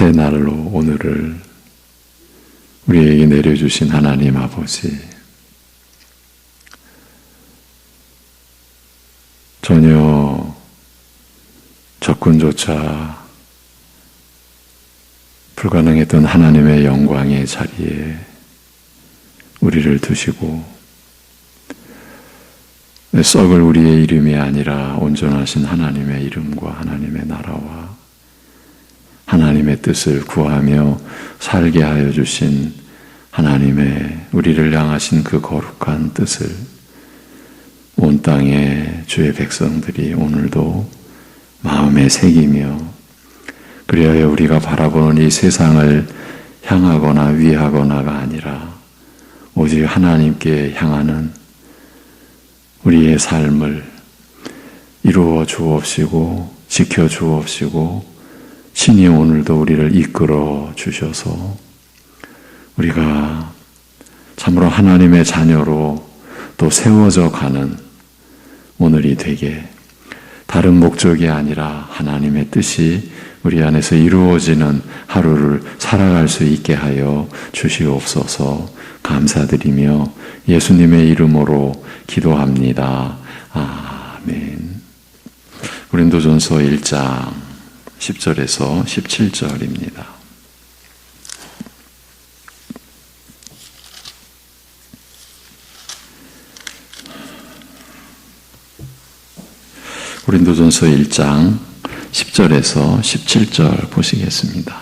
새 날로 오늘을 우리에게 내려주신 하나님 아버지, 전혀 접근조차 불가능했던 하나님의 영광의 자리에 우리를 두시고, 썩을 우리의 이름이 아니라 온전하신 하나님의 이름과 하나님의 나라와 하나님의 뜻을 구하며 살게 하여 주신 하나님의 우리를 향하신 그 거룩한 뜻을 온 땅의 주의 백성들이 오늘도 마음에 새기며, 그리하여 우리가 바라보는 이 세상을 향하거나 위하거나가 아니라 오직 하나님께 향하는 우리의 삶을 이루어 주옵시고 지켜 주옵시고, 신이 오늘도 우리를 이끌어 주셔서 우리가 참으로 하나님의 자녀로 또 세워져 가는 오늘이 되게, 다른 목적이 아니라 하나님의 뜻이 우리 안에서 이루어지는 하루를 살아갈 수 있게 하여 주시옵소서. 감사드리며 예수님의 이름으로 기도합니다. 아멘. 고린도전서 1장 10절에서 17절입니다. 고린도전서 1장 10절에서 17절 보시겠습니다.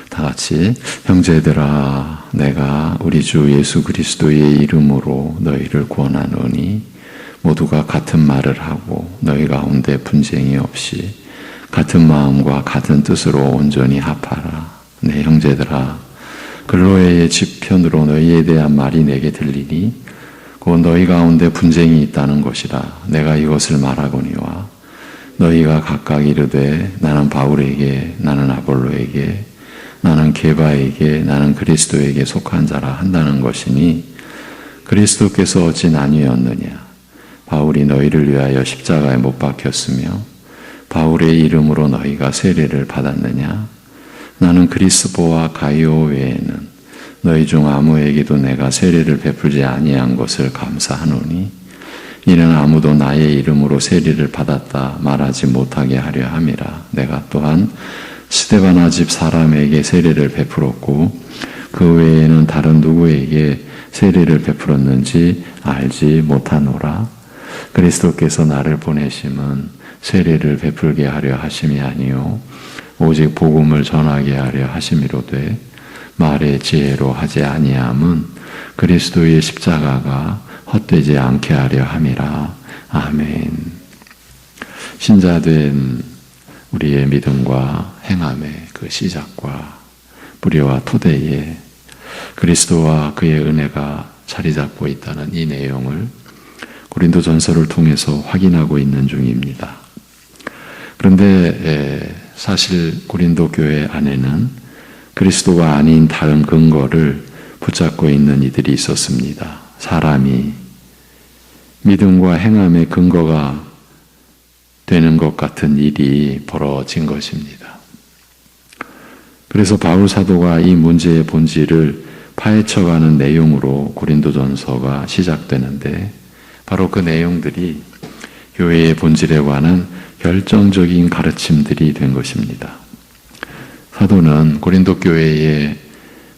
다 같이, 형제들아, 내가 우리 주 예수 그리스도의 이름으로 너희를 권하노니 모두가 같은 말을 하고 너희 가운데 분쟁이 없이 같은 마음과 같은 뜻으로 온전히 합하라. 내 형제들아, 글로에의 집편으로 너희에 대한 말이 내게 들리니 곧 너희 가운데 분쟁이 있다는 것이라. 내가 이것을 말하거니와 너희가 각각 이르되 나는 바울에게, 나는 아볼로에게, 나는 게바에게, 나는 그리스도에게 속한 자라 한다는 것이니, 그리스도께서 어찌 나뉘었느냐? 바울이 너희를 위하여 십자가에 못 박혔으며 바울의 이름으로 너희가 세례를 받았느냐? 나는 그리스보와 가이오 외에는 너희 중 아무에게도 내가 세례를 베풀지 아니한 것을 감사하노니, 이는 아무도 나의 이름으로 세례를 받았다 말하지 못하게 하려 함이라. 내가 또한 스데바나 집 사람에게 세례를 베풀었고 그 외에는 다른 누구에게 세례를 베풀었는지 알지 못하노라. 그리스도께서 나를 보내심은 세례를 베풀게 하려 하심이 아니요 오직 복음을 전하게 하려 하심이로되, 말의 지혜로 하지 아니함은 그리스도의 십자가가 헛되지 않게 하려 함이라. 아멘. 신자된 우리의 믿음과 행함의 그 시작과 뿌리와 토대에 그리스도와 그의 은혜가 자리 잡고 있다는 이 내용을 고린도전서를 통해서 확인하고 있는 중입니다. 그런데 사실 고린도 교회 안에는 그리스도가 아닌 다른 근거를 붙잡고 있는 이들이 있었습니다. 사람이 믿음과 행함의 근거가 되는 것 같은 일이 벌어진 것입니다. 그래서 바울 사도가 이 문제의 본질을 파헤쳐가는 내용으로 고린도전서가 시작되는데, 바로 그 내용들이 교회의 본질에 관한 결정적인 가르침들이 된 것입니다. 사도는 고린도 교회의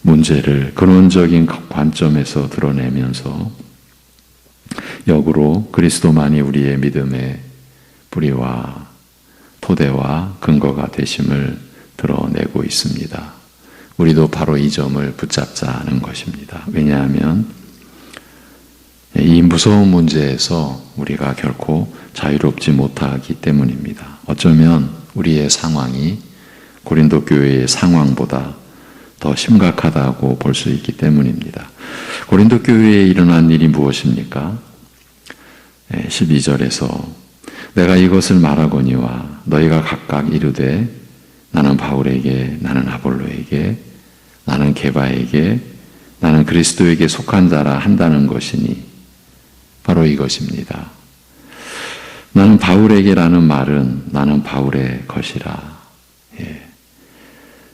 문제를 근원적인 관점에서 드러내면서 역으로 그리스도만이 우리의 믿음의 뿌리와 토대와 근거가 되심을 드러내고 있습니다. 우리도 바로 이 점을 붙잡자는 것입니다. 왜냐하면 이 무서운 문제에서 우리가 결코 자유롭지 못하기 때문입니다. 어쩌면 우리의 상황이 고린도 교회의 상황보다 더 심각하다고 볼 수 있기 때문입니다. 고린도 교회에 일어난 일이 무엇입니까? 12절에서 내가 이것을 말하거니와 너희가 각각 이르되 나는 바울에게, 나는 아볼로에게, 나는 게바에게, 나는 그리스도에게 속한 자라 한다는 것이니, 바로 이것입니다. 나는 바울에게라는 말은 나는 바울의 것이라. 예.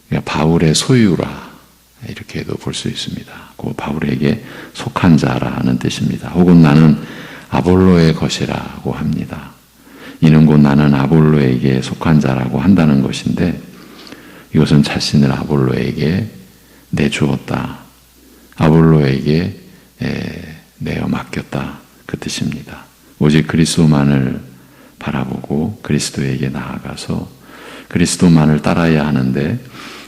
그러니까 바울의 소유라. 이렇게도 볼 수 있습니다. 그 바울에게 속한 자라는 뜻입니다. 혹은 나는 아볼로의 것이라고 합니다. 이는 곧 나는 아볼로에게 속한 자라고 한다는 것인데 이것은 자신을 아볼로에게 내주었다. 아볼로에게 내어 맡겼다. 그 뜻입니다. 오직 그리스도만을 바라보고 그리스도에게 나아가서 그리스도만을 따라야 하는데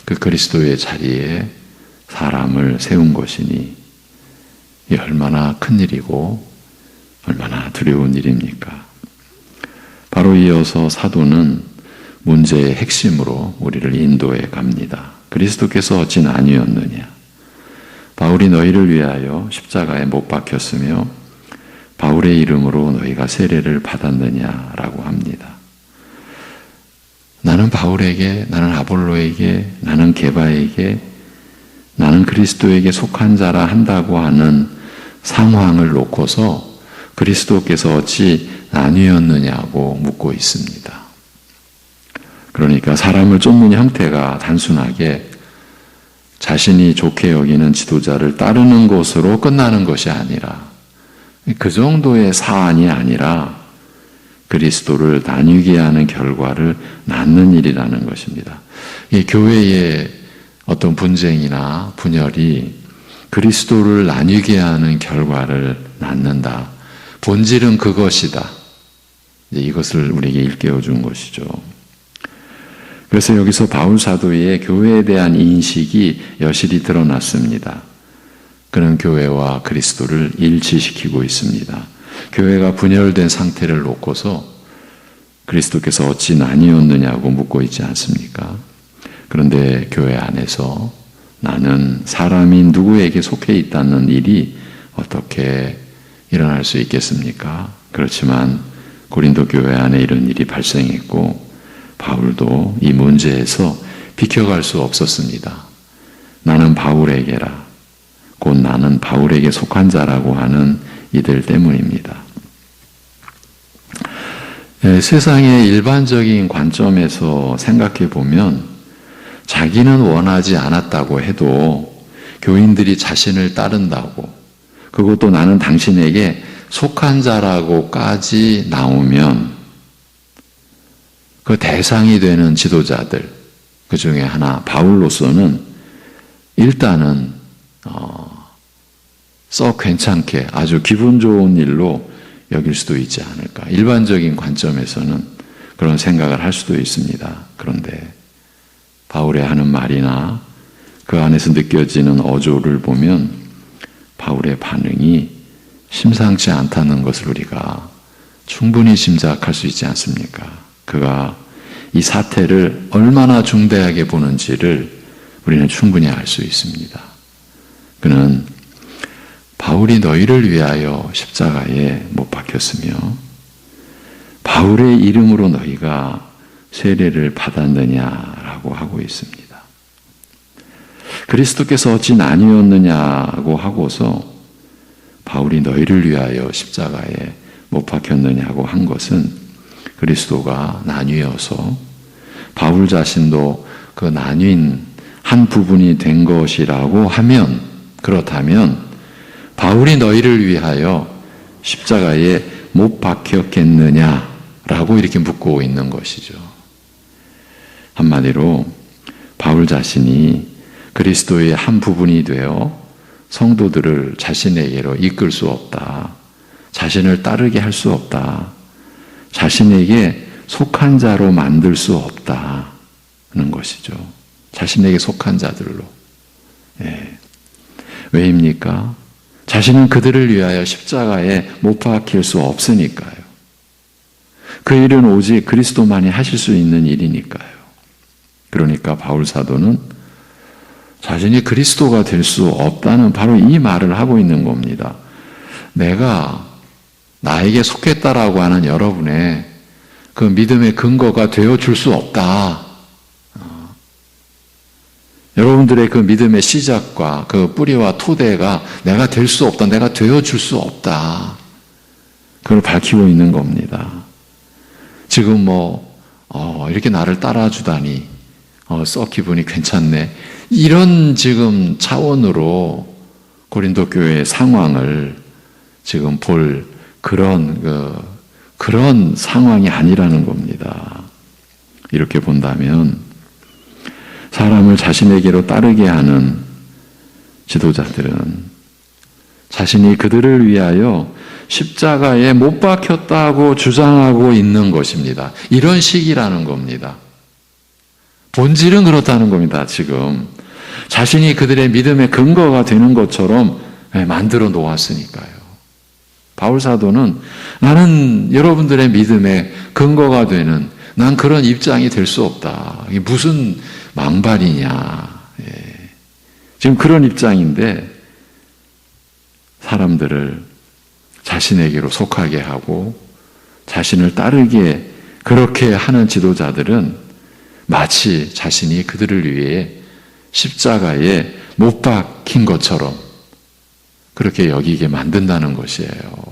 그 그리스도의 자리에 사람을 세운 것이니 이 얼마나 큰 일이고 얼마나 두려운 일입니까? 바로 이어서 사도는 문제의 핵심으로 우리를 인도해 갑니다. 그리스도께서 어찌 아니었느냐? 바울이 너희를 위하여 십자가에 못 박혔으며 바울의 이름으로 너희가 세례를 받았느냐라고 합니다. 나는 바울에게, 나는 아볼로에게, 나는 게바에게, 나는 그리스도에게 속한 자라 한다고 하는 상황을 놓고서 그리스도께서 어찌 아니었느냐고 묻고 있습니다. 그러니까 사람을 쫓는 형태가 단순하게 자신이 좋게 여기는 지도자를 따르는 것으로 끝나는 것이 아니라 그 정도의 사안이 아니라 그리스도를 나뉘게 하는 결과를 낳는 일이라는 것입니다. 이 교회의 어떤 분쟁이나 분열이 그리스도를 나뉘게 하는 결과를 낳는다. 본질은 그것이다. 이것을 우리에게 일깨워 준 것이죠. 그래서 여기서 바울 사도의 교회에 대한 인식이 여실히 드러났습니다. 그는 교회와 그리스도를 일치시키고 있습니다. 교회가 분열된 상태를 놓고서 그리스도께서 어찌 나뉘었느냐고 묻고 있지 않습니까? 그런데 교회 안에서 나는 사람인 누구에게 속해 있다는 일이 어떻게 일어날 수 있겠습니까? 그렇지만 고린도 교회 안에 이런 일이 발생했고 바울도 이 문제에서 비켜갈 수 없었습니다. 나는 바울에게라. 곧 나는 바울에게 속한 자라고 하는 이들 때문입니다. 세상의 일반적인 관점에서 생각해 보면 자기는 원하지 않았다고 해도 교인들이 자신을 따른다고 그것도 나는 당신에게 속한 자라고까지 나오면 그 대상이 되는 지도자들 그 중에 하나 바울로서는 일단은 썩 괜찮게 아주 기분 좋은 일로 여길 수도 있지 않을까. 일반적인 관점에서는 그런 생각을 할 수도 있습니다. 그런데 바울의 하는 말이나 그 안에서 느껴지는 어조를 보면 바울의 반응이 심상치 않다는 것을 우리가 충분히 짐작할 수 있지 않습니까? 그가 이 사태를 얼마나 중대하게 보는지를 우리는 충분히 알 수 있습니다. 그는 바울이 너희를 위하여 십자가에 못 박혔으며 바울의 이름으로 너희가 세례를 받았느냐라고 하고 있습니다. 그리스도께서 어찌 나뉘었느냐고 하고서 바울이 너희를 위하여 십자가에 못 박혔느냐고 한 것은 그리스도가 나뉘어서 바울 자신도 그 나뉜 한 부분이 된 것이라고 하면 그렇다면 바울이 너희를 위하여 십자가에 못 박혔겠느냐라고 이렇게 묻고 있는 것이죠. 한마디로 바울 자신이 그리스도의 한 부분이 되어 성도들을 자신에게로 이끌 수 없다. 자신을 따르게 할 수 없다. 자신에게 속한 자로 만들 수 없다는 것이죠. 자신에게 속한 자들로. 예. 왜입니까? 자신은 그들을 위하여 십자가에 못 박힐 수 없으니까요. 그 일은 오직 그리스도만이 하실 수 있는 일이니까요. 그러니까 바울 사도는 자신이 그리스도가 될 수 없다는 바로 이 말을 하고 있는 겁니다. 내가 나에게 속했다라고 하는 여러분의 그 믿음의 근거가 되어줄 수 없다. 여러분들의 그 믿음의 시작과 그 뿌리와 토대가 내가 될 수 없다. 내가 되어줄 수 없다. 그걸 밝히고 있는 겁니다. 지금 이렇게 나를 따라주다니, 썩 기분이 괜찮네. 이런 지금 차원으로 고린도 교회의 상황을 지금 볼 그런 상황이 아니라는 겁니다. 이렇게 본다면 사람을 자신에게로 따르게 하는 지도자들은 자신이 그들을 위하여 십자가에 못 박혔다고 주장하고 있는 것입니다. 이런 식이라는 겁니다. 본질은 그렇다는 겁니다. 지금 자신이 그들의 믿음의 근거가 되는 것처럼 만들어 놓았으니까요. 바울 사도는 나는 여러분들의 믿음의 근거가 되는, 난 그런 입장이 될 수 없다. 이게 무슨 망발이냐. 지금 그런 입장인데 사람들을 자신에게로 속하게 하고 자신을 따르게 그렇게 하는 지도자들은 마치 자신이 그들을 위해 십자가에 못 박힌 것처럼 그렇게 여기게 만든다는 것이에요.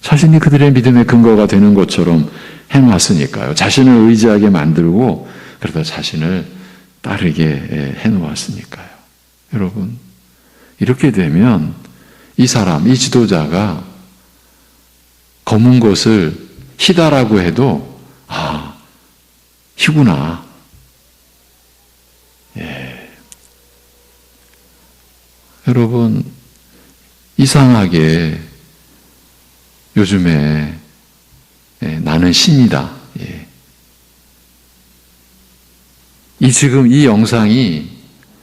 자신이 그들의 믿음의 근거가 되는 것처럼 해놓았으니까요. 자신을 의지하게 만들고 그러다 자신을 따르게 해놓았으니까요. 여러분, 이렇게 되면 이 사람, 이 지도자가 검은 것을 희다라고 해도 희구나. 여러분, 이상하게 요즘에 나는 신이다. 이 영상이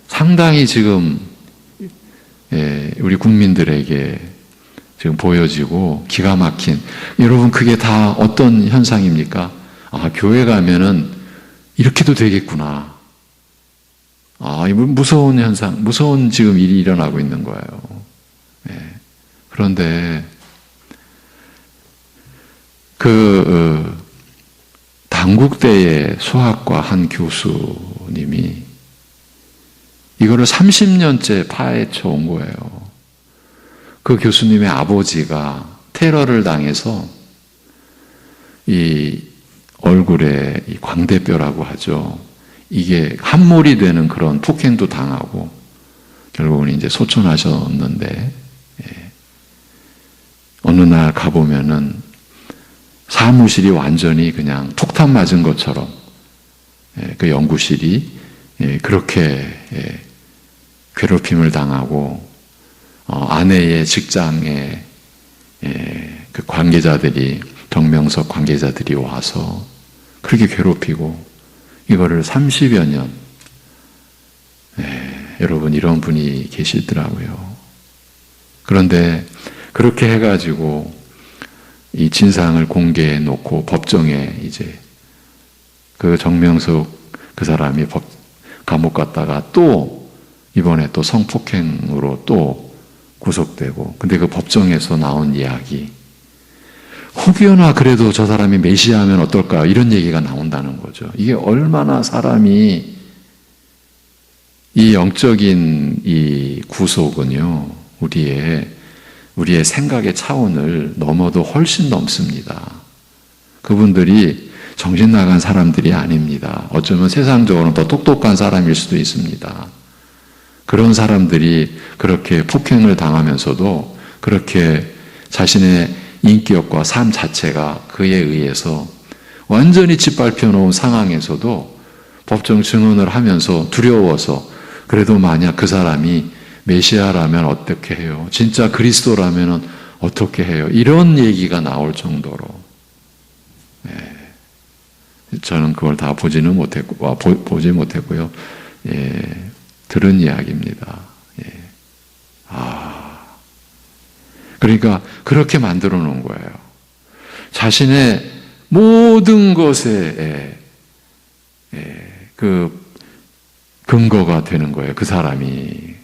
상당히 지금 우리 국민들에게 지금 보여지고 기가 막힌, 여러분 그게 다 어떤 현상입니까? 교회 가면은 이렇게도 되겠구나. 무서운 현상, 무서운 지금 일이 일어나고 있는 거예요. 그런데 당국대의 수학과 한 교수님이 이거를 30년째 파헤쳐 온 거예요. 그 교수님의 아버지가 테러를 당해서 이 얼굴에 이 광대뼈라고 하죠. 이게 함몰이 되는 그런 폭행도 당하고 결국은 이제 소천하셨는데, 어느 날 가보면은 사무실이 완전히 그냥 폭탄 맞은 것처럼 그 연구실이 그렇게 괴롭힘을 당하고 아내의 직장에 그 관계자들이, 정명석 관계자들이 와서 그렇게 괴롭히고, 이거를 30여 년, 여러분 이런 분이 계시더라고요. 그런데 그렇게 해가지고 이 진상을 공개해 놓고 법정에 이제 그 정명석 그 사람이 감옥 갔다가 또 이번에 또 성폭행으로 또 구속되고, 근데 그 법정에서 나온 이야기, 혹여나 그래도 저 사람이 메시아면 어떨까, 이런 얘기가 나온다는 거죠. 이게 얼마나 사람이 이 영적인 이 구속은요, 우리의 생각의 차원을 넘어도 훨씬 넘습니다. 그분들이 정신 나간 사람들이 아닙니다. 어쩌면 세상적으로는 더 똑똑한 사람일 수도 있습니다. 그런 사람들이 그렇게 폭행을 당하면서도 그렇게 자신의 인격과 삶 자체가 그에 의해서 완전히 짓밟혀 놓은 상황에서도 법정 증언을 하면서 두려워서, 그래도 만약 그 사람이 메시아라면 어떻게 해요? 진짜 그리스도라면 어떻게 해요? 이런 얘기가 나올 정도로, 저는 그걸 다 보지 못했고요. 들은 이야기입니다. 그러니까 그렇게 만들어 놓은 거예요. 자신의 모든 것에 그 근거가 되는 거예요. 그 사람이,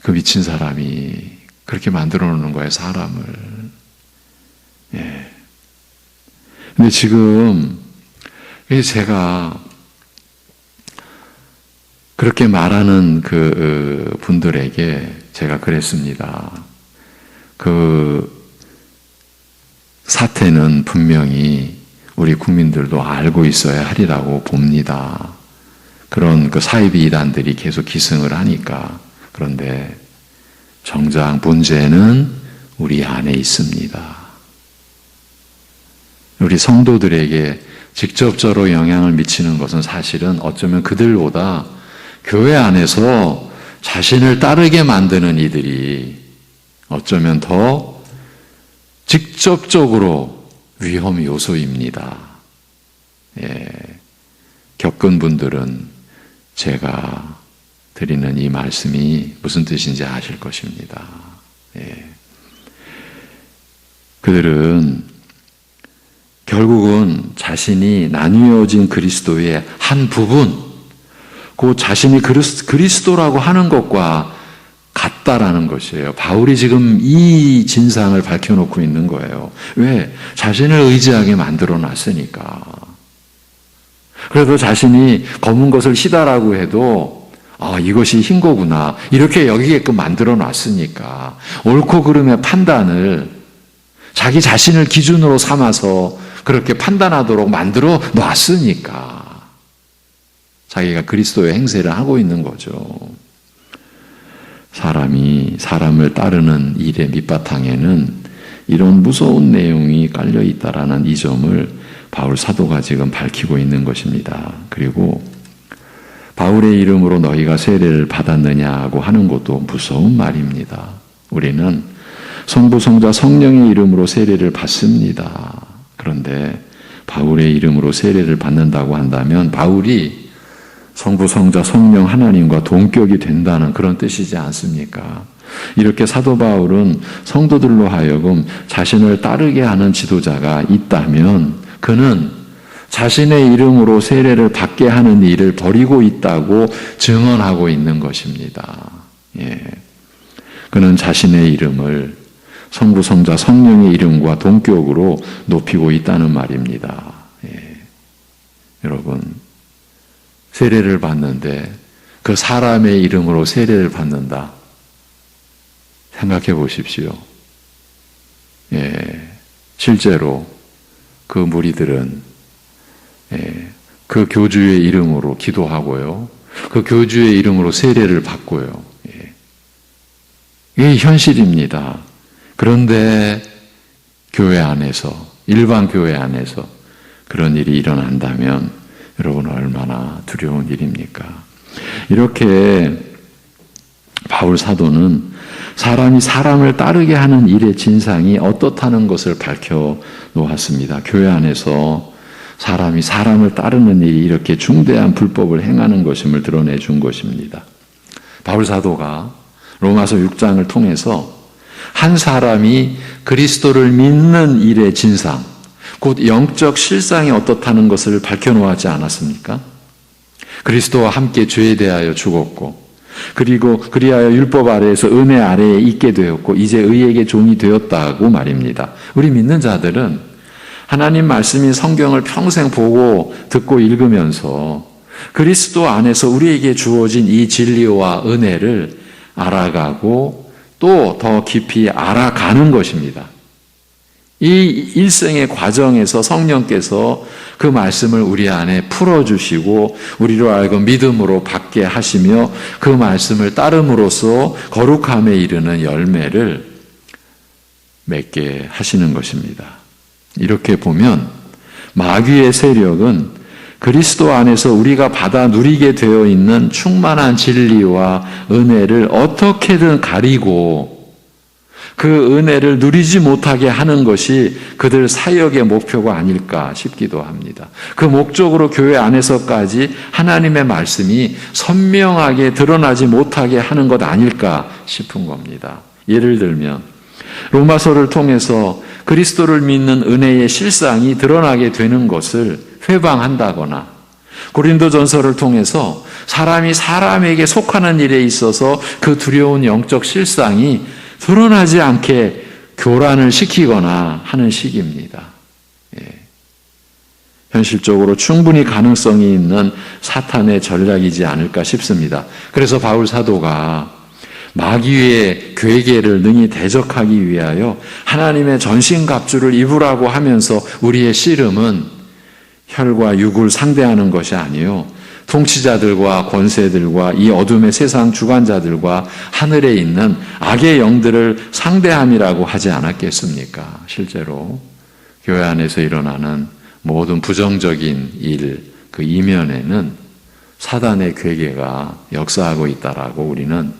그 미친 사람이 그렇게 만들어 놓는 거예요, 사람을. 근데 지금 제가 그렇게 말하는 그 분들에게 제가 그랬습니다. 사태는 분명히 우리 국민들도 알고 있어야 하리라고 봅니다. 그런 그 사이비 이단들이 계속 기승을 하니까. 그런데 정작 문제는 우리 안에 있습니다. 우리 성도들에게 직접적으로 영향을 미치는 것은 사실은 어쩌면 그들보다 교회 안에서 자신을 따르게 만드는 이들이 어쩌면 더 직접적으로 위험 요소입니다. 예, 겪은 분들은 제가 드리는 이 말씀이 무슨 뜻인지 아실 것입니다. 예. 그들은 결국은 자신이 나뉘어진 그리스도의 한 부분, 그 자신이 그리스도라고 하는 것과 같다라는 것이에요. 바울이 지금 이 진상을 밝혀놓고 있는 거예요. 왜? 자신을 의지하게 만들어 놨으니까. 그래도 자신이 검은 것을 희다라고 해도 이것이 흰 거구나 이렇게 여기게끔 만들어 놨으니까 옳고 그름의 판단을 자기 자신을 기준으로 삼아서 그렇게 판단하도록 만들어 놨으니까 자기가 그리스도의 행세를 하고 있는 거죠. 사람이 사람을 따르는 일의 밑바탕에는 이런 무서운 내용이 깔려 있다라는 이 점을 바울 사도가 지금 밝히고 있는 것입니다. 그리고 바울의 이름으로 너희가 세례를 받았느냐고 하는 것도 무서운 말입니다. 우리는 성부, 성자, 성령의 이름으로 세례를 받습니다. 그런데 바울의 이름으로 세례를 받는다고 한다면 바울이 성부, 성자, 성령 하나님과 동격이 된다는 그런 뜻이지 않습니까? 이렇게 사도 바울은 성도들로 하여금 자신을 따르게 하는 지도자가 있다면 그는 자신의 이름으로 세례를 받게 하는 일을 벌이고 있다고 증언하고 있는 것입니다. 예. 그는 자신의 이름을 성부, 성자, 성령의 이름과 동격으로 높이고 있다는 말입니다. 예. 여러분, 세례를 받는데 그 사람의 이름으로 세례를 받는다. 생각해 보십시오. 예. 실제로 그 무리들은 그 교주의 이름으로 기도하고요. 그 교주의 이름으로 세례를 받고요. 이게 현실입니다. 그런데 교회 안에서, 일반 교회 안에서 그런 일이 일어난다면 여러분 얼마나 두려운 일입니까? 이렇게 바울 사도는 사람이 사람을 따르게 하는 일의 진상이 어떻다는 것을 밝혀 놓았습니다. 교회 안에서 사람이 사람을 따르는 일이 이렇게 중대한 불법을 행하는 것임을 드러내 준 것입니다. 바울 사도가 로마서 6장을 통해서 한 사람이 그리스도를 믿는 일의 진상, 곧 영적 실상이 어떻다는 것을 밝혀 놓았지 않았습니까? 그리스도와 함께 죄에 대하여 죽었고 그리고 그리하여 율법 아래에서 은혜 아래에 있게 되었고 이제 의에게 종이 되었다고 말입니다. 우리 믿는 자들은 하나님 말씀인 성경을 평생 보고 듣고 읽으면서 그리스도 안에서 우리에게 주어진 이 진리와 은혜를 알아가고 또 더 깊이 알아가는 것입니다. 이 일생의 과정에서 성령께서 그 말씀을 우리 안에 풀어주시고 우리로 알고 믿음으로 받게 하시며 그 말씀을 따름으로써 거룩함에 이르는 열매를 맺게 하시는 것입니다. 이렇게 보면 마귀의 세력은 그리스도 안에서 우리가 받아 누리게 되어 있는 충만한 진리와 은혜를 어떻게든 가리고 그 은혜를 누리지 못하게 하는 것이 그들 사역의 목표가 아닐까 싶기도 합니다. 그 목적으로 교회 안에서까지 하나님의 말씀이 선명하게 드러나지 못하게 하는 것 아닐까 싶은 겁니다. 예를 들면 로마서를 통해서 그리스도를 믿는 은혜의 실상이 드러나게 되는 것을 회방한다거나 고린도전서를 통해서 사람이 사람에게 속하는 일에 있어서 그 두려운 영적 실상이 드러나지 않게 교란을 시키거나 하는 식입니다. 현실적으로 충분히 가능성이 있는 사탄의 전략이지 않을까 싶습니다. 그래서 바울 사도가 마귀의 괴계를 능히 대적하기 위하여 하나님의 전신갑주를 입으라고 하면서 우리의 씨름은 혈과 육을 상대하는 것이 아니요 통치자들과 권세들과 이 어둠의 세상 주관자들과 하늘에 있는 악의 영들을 상대함이라고 하지 않았겠습니까? 실제로 교회 안에서 일어나는 모든 부정적인 일, 그 이면에는 사단의 괴계가 역사하고 있다라고 우리는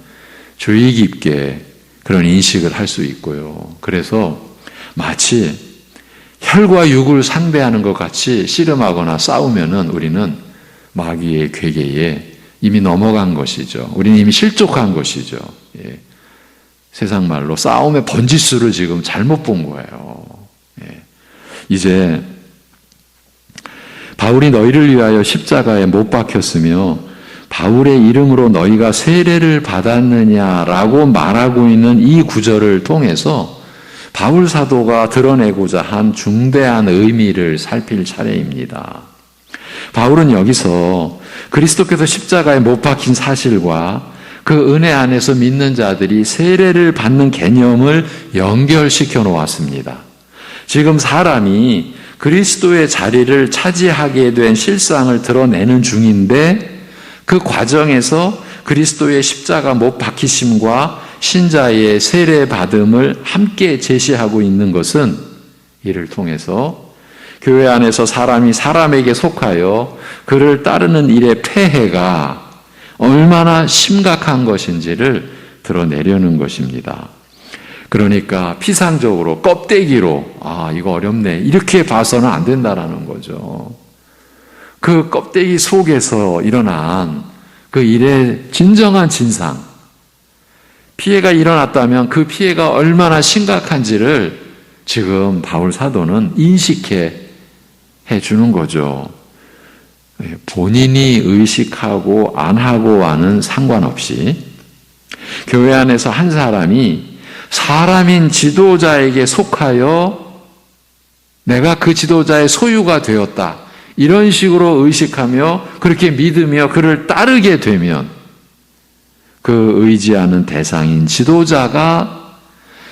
주의 깊게 그런 인식을 할 수 있고요. 그래서 마치 혈과 육을 상대하는 것 같이 씨름하거나 싸우면은 우리는 마귀의 괴계에 이미 넘어간 것이죠. 우리는 이미 실족한 것이죠. 예. 세상 말로 싸움의 번지수를 지금 잘못 본 거예요. 예. 이제 바울이 너희를 위하여 십자가에 못 박혔으며 바울의 이름으로 너희가 세례를 받았느냐라고 말하고 있는 이 구절을 통해서 바울 사도가 드러내고자 한 중대한 의미를 살필 차례입니다. 바울은 여기서 그리스도께서 십자가에 못 박힌 사실과 그 은혜 안에서 믿는 자들이 세례를 받는 개념을 연결시켜 놓았습니다. 지금 사람이 그리스도의 자리를 차지하게 된 실상을 드러내는 중인데 그 과정에서 그리스도의 십자가 못 박히심과 신자의 세례 받음을 함께 제시하고 있는 것은 이를 통해서 교회 안에서 사람이 사람에게 속하여 그를 따르는 일의 폐해가 얼마나 심각한 것인지를 드러내려는 것입니다. 그러니까 피상적으로 껍데기로 이거 어렵네 이렇게 봐서는 안 된다라는 거죠. 그 껍데기 속에서 일어난 그 일의 진정한 진상, 피해가 일어났다면 그 피해가 얼마나 심각한지를 지금 바울 사도는 인식해 주는 거죠. 본인이 의식하고 안 하고와는 상관없이 교회 안에서 한 사람이 사람인 지도자에게 속하여 내가 그 지도자의 소유가 되었다. 이런 식으로 의식하며 그렇게 믿으며 그를 따르게 되면 그 의지하는 대상인 지도자가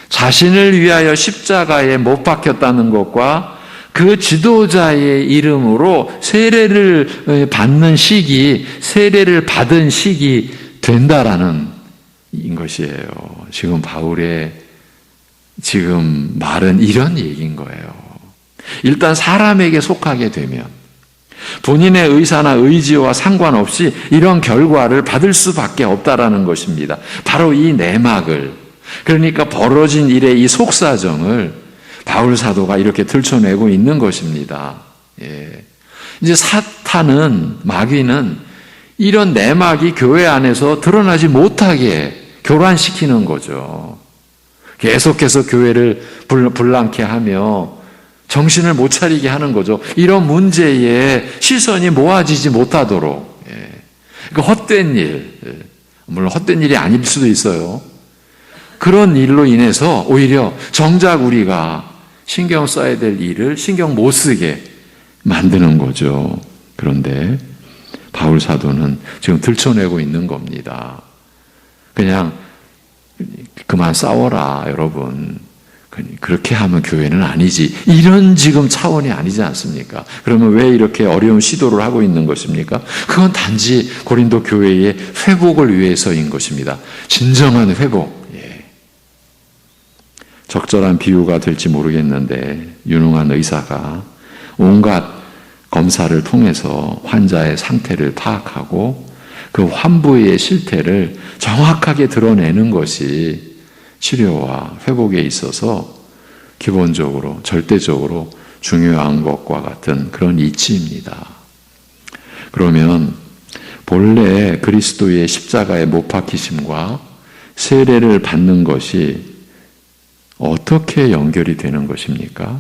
자신을 위하여 십자가에 못 박혔다는 것과 그 지도자의 이름으로 세례를 받는 시기, 세례를 받은 시기 된다라는 것이에요. 지금 바울의 지금 말은 이런 얘기인 거예요. 일단 사람에게 속하게 되면 본인의 의사나 의지와 상관없이 이런 결과를 받을 수밖에 없다라는 것입니다. 바로 이 내막을, 그러니까 벌어진 일의 이 속사정을 바울 사도가 이렇게 들춰내고 있는 것입니다. 예. 이제 사탄은, 마귀는 이런 내막이 교회 안에서 드러나지 못하게 교란시키는 거죠. 계속해서 교회를 불량케 하며 정신을 못 차리게 하는 거죠. 이런 문제에 시선이 모아지지 못하도록. 그 헛된 일, 물론 헛된 일이 아닐 수도 있어요. 그런 일로 인해서 오히려 정작 우리가 신경 써야 될 일을 신경 못 쓰게 만드는 거죠. 그런데 바울 사도는 지금 들춰내고 있는 겁니다. 그냥 그만 싸워라, 여러분. 그렇게 하면 교회는 아니지. 이런 지금 차원이 아니지 않습니까? 그러면 왜 이렇게 어려운 시도를 하고 있는 것입니까? 그건 단지 고린도 교회의 회복을 위해서인 것입니다. 진정한 회복. 예. 적절한 비유가 될지 모르겠는데 유능한 의사가 온갖 검사를 통해서 환자의 상태를 파악하고 그 환부의 실태를 정확하게 드러내는 것이 치료와 회복에 있어서 기본적으로 절대적으로 중요한 것과 같은 그런 이치입니다. 그러면 본래 그리스도의 십자가의 못 박히심과 세례를 받는 것이 어떻게 연결이 되는 것입니까?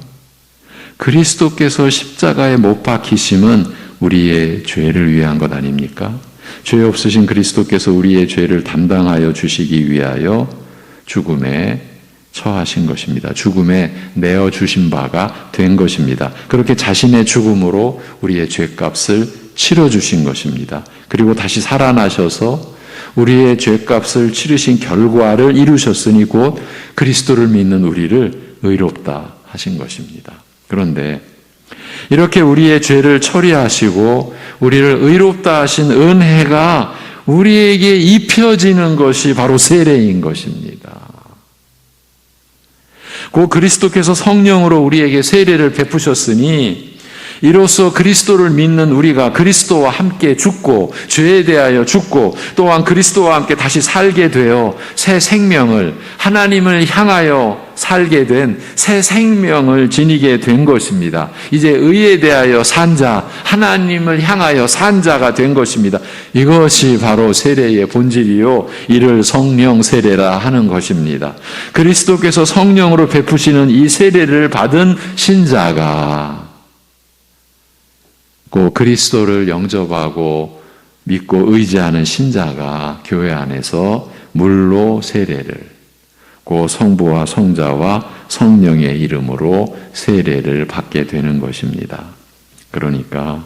그리스도께서 십자가에 못 박히심은 우리의 죄를 위한 것 아닙니까? 죄 없으신 그리스도께서 우리의 죄를 담당하여 주시기 위하여 죽음에 처하신 것입니다. 죽음에 내어주신 바가 된 것입니다. 그렇게 자신의 죽음으로 우리의 죄값을 치러주신 것입니다. 그리고 다시 살아나셔서 우리의 죄값을 치르신 결과를 이루셨으니 곧 그리스도를 믿는 우리를 의롭다 하신 것입니다. 그런데 이렇게 우리의 죄를 처리하시고 우리를 의롭다 하신 은혜가 우리에게 입혀지는 것이 바로 세례인 것입니다. 그 그리스도께서 성령으로 우리에게 세례를 베푸셨으니 이로써 그리스도를 믿는 우리가 그리스도와 함께 죽고 죄에 대하여 죽고 또한 그리스도와 함께 다시 살게 되어 새 생명을 하나님을 향하여 살게 된 새 생명을 지니게 된 것입니다. 이제 의에 대하여 산 자, 하나님을 향하여 산 자가 된 것입니다. 이것이 바로 세례의 본질이요 이를 성령 세례라 하는 것입니다. 그리스도께서 성령으로 베푸시는 이 세례를 받은 신자가 그리스도를 영접하고 믿고 의지하는 신자가 교회 안에서 물로 세례를 성부와 성자와 성령의 이름으로 세례를 받게 되는 것입니다. 그러니까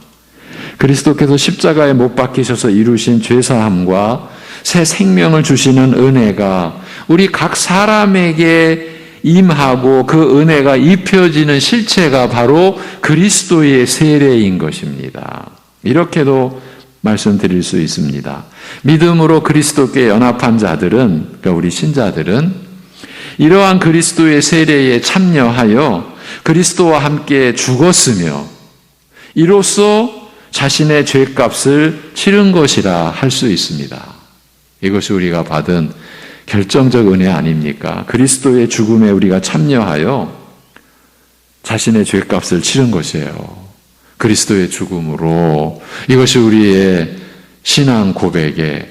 그리스도께서 십자가에 못 박히셔서 이루신 죄사함과 새 생명을 주시는 은혜가 우리 각 사람에게 임하고 그 은혜가 입혀지는 실체가 바로 그리스도의 세례인 것입니다. 이렇게도 말씀드릴 수 있습니다. 믿음으로 그리스도께 연합한 자들은, 그러니까 우리 신자들은 이러한 그리스도의 세례에 참여하여 그리스도와 함께 죽었으며 이로써 자신의 죄값을 치른 것이라 할 수 있습니다. 이것이 우리가 받은 결정적 은혜 아닙니까? 그리스도의 죽음에 우리가 참여하여 자신의 죄값을 치른 것이에요. 그리스도의 죽음으로. 이것이 우리의 신앙 고백의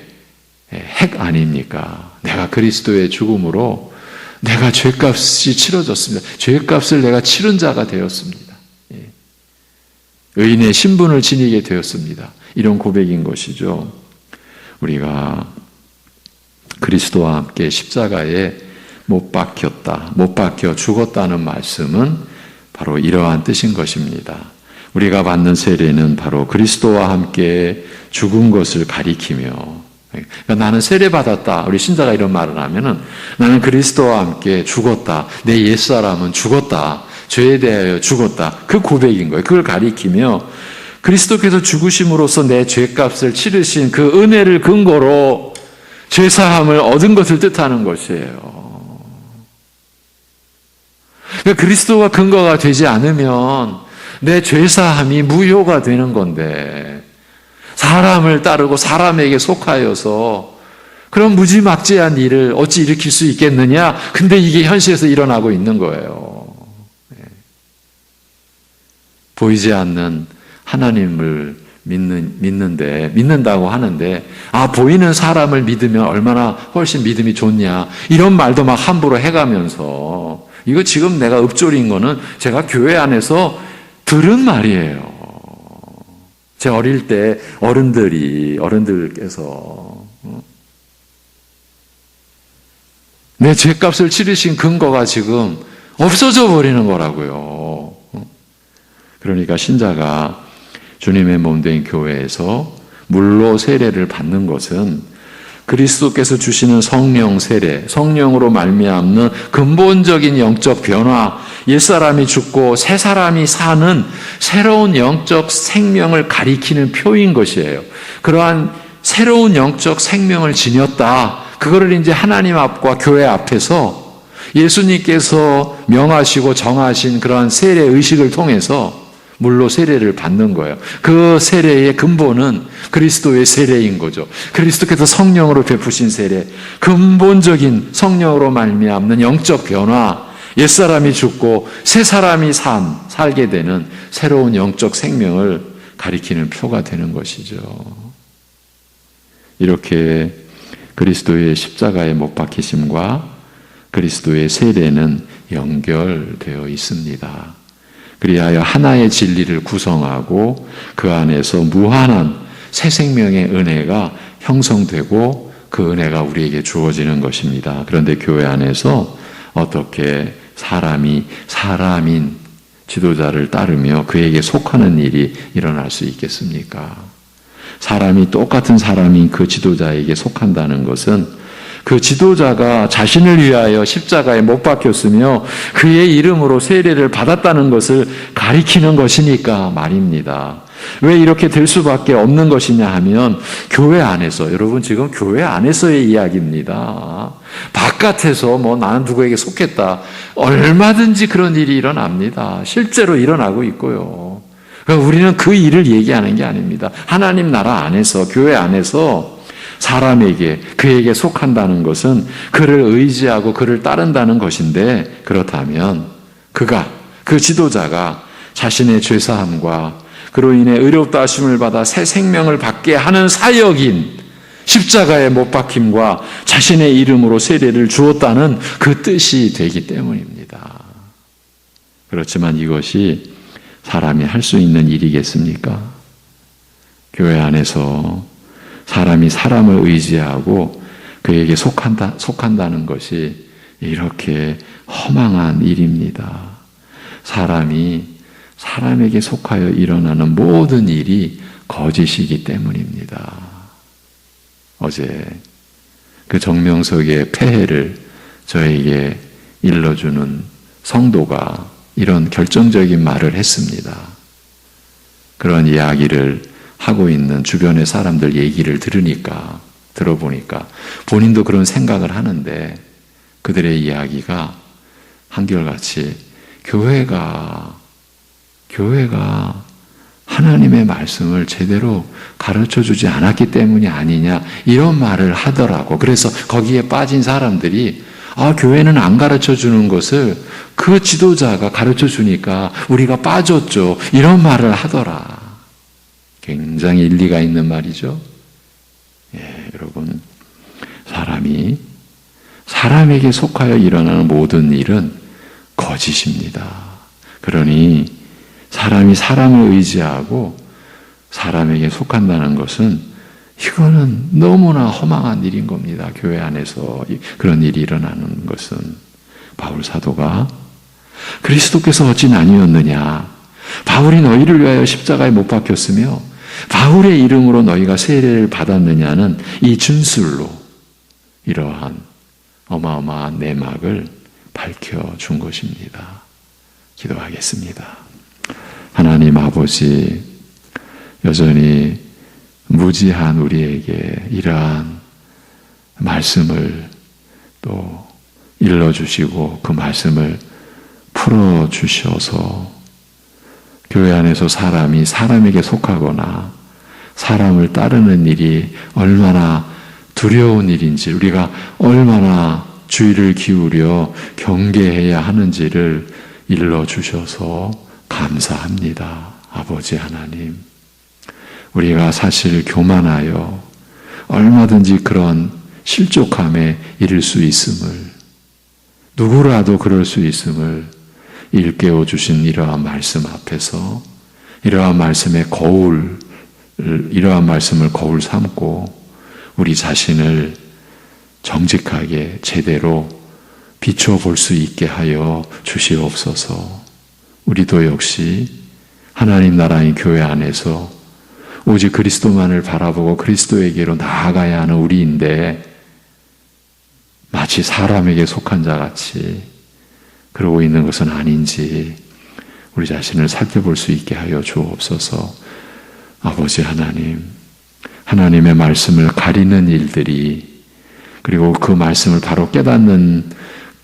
핵 아닙니까? 내가 그리스도의 죽음으로 내가 죄값이 치러졌습니다. 죄값을 내가 치른 자가 되었습니다. 의인의 신분을 지니게 되었습니다. 이런 고백인 것이죠. 우리가 그리스도와 함께 십자가에 못 박혀 죽었다는 말씀은 바로 이러한 뜻인 것입니다. 우리가 받는 세례는 바로 그리스도와 함께 죽은 것을 가리키며, 그러니까 나는 세례 받았다. 우리 신자가 이런 말을 하면은 나는 그리스도와 함께 죽었다. 내 옛사람은 죽었다. 죄에 대하여 죽었다. 그 고백인 거예요. 그걸 가리키며 그리스도께서 죽으심으로써 내 죄값을 치르신 그 은혜를 근거로 죄사함을 얻은 것을 뜻하는 것이에요. 그러니까 그리스도가 근거가 되지 않으면 내 죄사함이 무효가 되는 건데, 사람을 따르고 사람에게 속하여서 그런 무지막지한 일을 어찌 일으킬 수 있겠느냐? 근데 이게 현실에서 일어나고 있는 거예요. 보이지 않는 하나님을 믿는다고 하는데, 보이는 사람을 믿으면 얼마나 훨씬 믿음이 좋냐, 이런 말도 막 함부로 해가면서, 이거 지금 내가 읊조린 거는 제가 교회 안에서 들은 말이에요. 제 어릴 때 어른들께서 내 죄값을 치르신 근거가 지금 없어져 버리는 거라고요. 그러니까 신자가 주님의 몸된 교회에서 물로 세례를 받는 것은 그리스도께서 주시는 성령 세례, 성령으로 말미암는 근본적인 영적 변화, 옛사람이 죽고 새 사람이 사는 새로운 영적 생명을 가리키는 표인 것이에요. 그러한 새로운 영적 생명을 지녔다. 그거를 이제 하나님 앞과 교회 앞에서 예수님께서 명하시고 정하신 그러한 세례 의식을 통해서 물로 세례를 받는 거예요. 그 세례의 근본은 그리스도의 세례인 거죠. 그리스도께서 성령으로 베푸신 세례, 근본적인 성령으로 말미암는 영적 변화, 옛사람이 죽고 새 사람이 살게 되는 새로운 영적 생명을 가리키는 표가 되는 것이죠. 이렇게 그리스도의 십자가에 못 박히심과 그리스도의 세례는 연결되어 있습니다. 그리하여 하나의 진리를 구성하고 그 안에서 무한한 새 생명의 은혜가 형성되고 그 은혜가 우리에게 주어지는 것입니다. 그런데 교회 안에서 어떻게 사람이 사람인 지도자를 따르며 그에게 속하는 일이 일어날 수 있겠습니까? 사람이 똑같은 사람인 그 지도자에게 속한다는 것은 그 지도자가 자신을 위하여 십자가에 못 박혔으며 그의 이름으로 세례를 받았다는 것을 가리키는 것이니까 말입니다. 왜 이렇게 될 수밖에 없는 것이냐 하면 교회 안에서, 여러분 지금 교회 안에서의 이야기입니다. 바깥에서 나는 누구에게 속했다. 얼마든지 그런 일이 일어납니다. 실제로 일어나고 있고요. 우리는 그 일을 얘기하는 게 아닙니다. 하나님 나라 안에서, 교회 안에서 사람에게, 그에게 속한다는 것은 그를 의지하고 그를 따른다는 것인데, 그렇다면 그 지도자가 자신의 죄사함과 그로 인해 의롭다 하심을 받아 새 생명을 받게 하는 사역인 십자가에 못 박힘과 자신의 이름으로 세례를 주었다는 그 뜻이 되기 때문입니다. 그렇지만 이것이 사람이 할 수 있는 일이겠습니까? 교회 안에서 사람이 사람을 의지하고 그에게 속한다는 것이 이렇게 허망한 일입니다. 사람이 사람에게 속하여 일어나는 모든 일이 거짓이기 때문입니다. 어제 그 정명석의 폐해를 저에게 일러주는 성도가 이런 결정적인 말을 했습니다. 그런 이야기를 하고 있는 주변의 사람들 얘기를 들어보니까 본인도 그런 생각을 하는데 그들의 이야기가 한결같이 교회가 하나님의 말씀을 제대로 가르쳐주지 않았기 때문이 아니냐 이런 말을 하더라고. 그래서 거기에 빠진 사람들이 교회는 안 가르쳐주는 것을 그 지도자가 가르쳐주니까 우리가 빠졌죠. 이런 말을 하더라. 굉장히 일리가 있는 말이죠. 여러분, 사람에게 속하여 일어나는 모든 일은 거짓입니다. 그러니 사람이 사람을 의지하고 사람에게 속한다는 것은 이거는 너무나 허망한 일인 겁니다. 교회 안에서 그런 일이 일어나는 것은. 바울 사도가 그리스도께서 어찌 아니었느냐? 바울이 너희를 위하여 십자가에 못 박혔으며 바울의 이름으로 너희가 세례를 받았느냐는 이 준술로 이러한 어마어마한 내막을 밝혀준 것입니다. 기도하겠습니다. 하나님 아버지, 여전히 무지한 우리에게 이러한 말씀을 또 일러주시고 그 말씀을 풀어주셔서 교회 안에서 사람이 사람에게 속하거나 사람을 따르는 일이 얼마나 두려운 일인지, 우리가 얼마나 주의를 기울여 경계해야 하는지를 일러주셔서 감사합니다. 아버지 하나님, 우리가 사실 교만하여 얼마든지 그런 실족함에 이를 수 있음을, 누구라도 그럴 수 있음을 일깨워 주신 이러한 말씀 앞에서 이러한 말씀을 거울 삼고 우리 자신을 정직하게 제대로 비춰볼 수 있게 하여 주시옵소서. 우리도 역시 하나님 나라의 교회 안에서 오직 그리스도만을 바라보고 그리스도에게로 나아가야 하는 우리인데 마치 사람에게 속한 자 같이 그러고 있는 것은 아닌지 우리 자신을 살펴볼 수 있게 하여 주옵소서. 아버지 하나님, 하나님의 말씀을 가리는 일들이, 그리고 그 말씀을 바로 깨닫는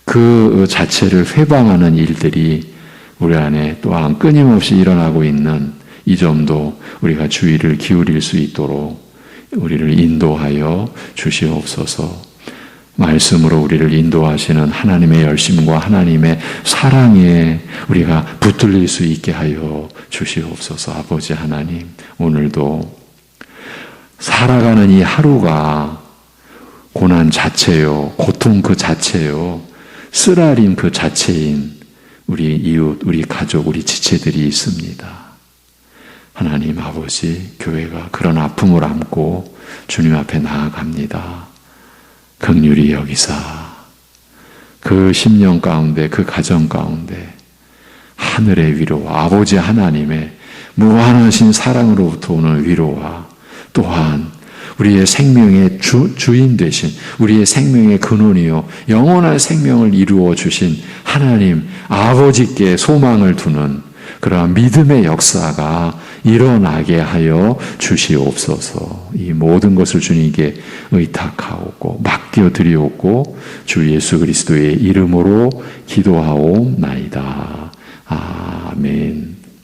그 자체를 회방하는 일들이 우리 안에 또한 끊임없이 일어나고 있는 이 점도 우리가 주의를 기울일 수 있도록 우리를 인도하여 주시옵소서. 말씀으로 우리를 인도하시는 하나님의 열심과 하나님의 사랑에 우리가 붙들릴 수 있게 하여 주시옵소서. 아버지 하나님, 오늘도 살아가는 이 하루가 고난 자체요, 고통 그 자체요, 쓰라림 그 자체인 우리 이웃, 우리 가족, 우리 지체들이 있습니다. 하나님 아버지, 교회가 그런 아픔을 안고 주님 앞에 나아갑니다. 긍휼히 여기사 그 심령 가운데, 그 가정 가운데 하늘의 위로와 아버지 하나님의 무한하신 사랑으로부터 오는 위로와 또한 우리의 생명의 주인 되신, 우리의 생명의 근원이요 영원한 생명을 이루어 주신 하나님 아버지께 소망을 두는 그러한 믿음의 역사가 일어나게 하여 주시옵소서. 이 모든 것을 주님께 의탁하옵고 맡겨드리옵고 주 예수 그리스도의 이름으로 기도하옵나이다. 아멘.